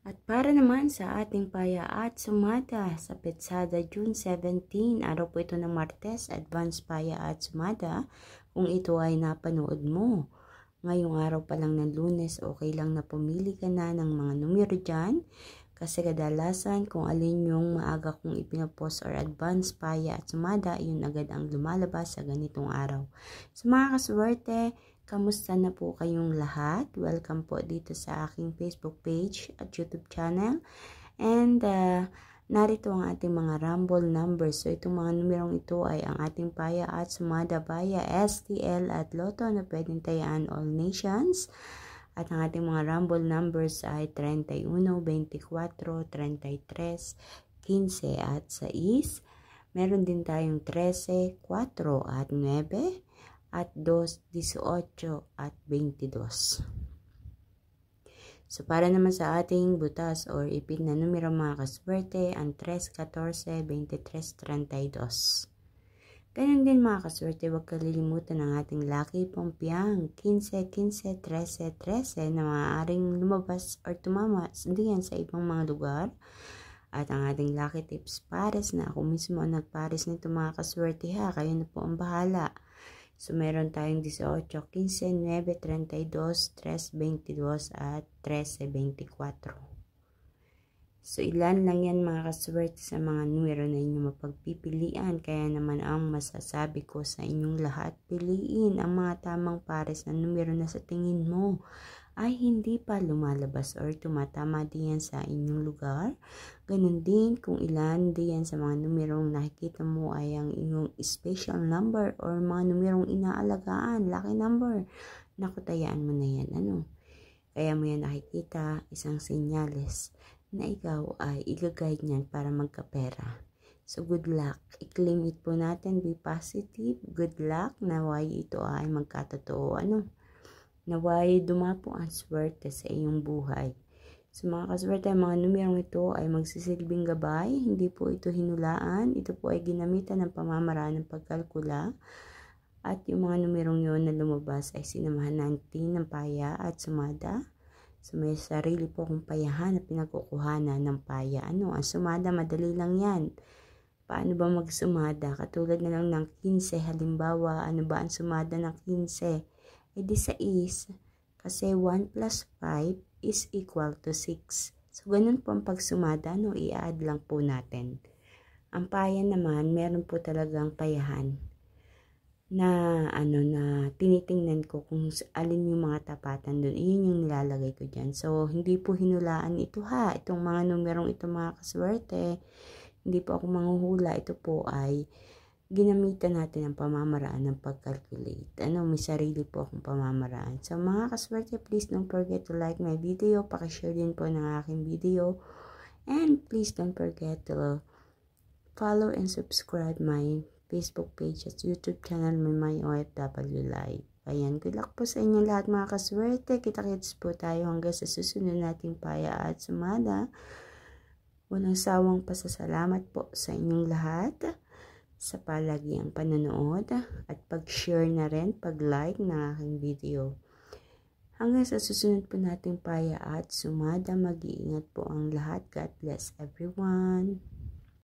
At para naman sa ating paya at sumada sa Petsada June 17, araw po ito ng Martes, advance paya at sumada kung ito ay napanood mo. Ngayong araw pa lang ng Lunes, okay lang na pumili ka na ng mga numero dyan. Kasi kadalasan kung alin yung maaga kong ipinopost or advance paya at sumada, yun agad ang lumalabas sa ganitong araw. So mga kaswerte, kamusta na po kayong lahat? Welcome po dito sa aking Facebook page at YouTube channel. And narito ang ating mga rumble numbers. So itong mga numerong ito ay ang ating paya at sumada via STL at Lotto na pwedeng tayaan all nations. At ang ating mga rumble numbers ay 31, 24, 33, 15 at 6. Meron din tayong 13, 4 at 9 at 2, 18 at 22. So para naman sa ating butas or ipit na numero mga kaswerte, ang 3, 14, 23, 32. Ganun din mga kaswerte, huwag kalilimutan ang ating lucky pompiang 15, 15, 13, 13 na maaaring lumabas or tumama diyan sa ibang mga lugar. At ang ating lucky tips pares na ako mismo ang nagpares nito mga kaswerte ha, kayo na po ang bahala. So meron tayong 18, 15, 9, 32, 3, 22 at 13, 24. So, ilan lang yan mga kaswerte sa mga numero na inyong mapagpipilian. Kaya naman ang masasabi ko sa inyong lahat, piliin ang mga tamang pares na numero na sa tingin mo ay hindi pa lumalabas or tumatama diyan sa inyong lugar. Ganun din kung ilan diyan sa mga numerong nakikita mo ay ang inyong special number or mga numerong inaalagaan, lucky number. Naku, tayaan mo na yan. Kaya mo yan nakikita, isang senyales na ikaw ay i-guide niyan para magkapera. So, good luck. I-claim it po natin. Be positive. Good luck. Naway ito ay magkatotoo. Naway dumapo ang swerte sa iyong buhay. So, mga kaswerte, mga numerong ito ay magsisilbing gabay. Hindi po ito hinulaan. Ito po ay ginamitan ng pamamaraan ng pagkalkula. At yung mga numerong yon na lumabas ay sinamahan natin ng paya at sumada. So, may sarili po akong payahan na pinagkukuhanan ng paya. Ang sumada, madali lang yan. Paano ba magsumada? Katulad na lang ng 15. Halimbawa, ano ba ang sumada ng 15? E di 6. Kasi 1 plus 5 is equal to 6. So, ganun po ang pagsumada. I-add lang po natin. Ang paya naman, meron po talagang payahan na na tinitingnan ko kung alin yung mga tapatan doon. Iyon yung nilalagay ko dyan. So, hindi po hinulaan ito ha. Itong mga numerong ito mga kaswerte, hindi po ako manghuhula. Ito po ay ginamitan natin ang pamamaraan ng pag-calculate. May sarili po akong pamamaraan. So, mga kaswerte, please don't forget to like my video. Pakishare din po ng aking video. And please don't forget to follow and subscribe my Facebook page at YouTube channel My OFW Live. Ayan, good luck po sa inyo lahat mga kaswerte. Kita-kits po tayo hanggang sa susunod nating paya at sumada. Walang sawang pasasalamat po sa inyong lahat sa palagiang panonood at pag-share na rin, pag-like ng aking video. Hanggang sa susunod po nating paya at sumada, mag-iingat po ang lahat. God bless everyone.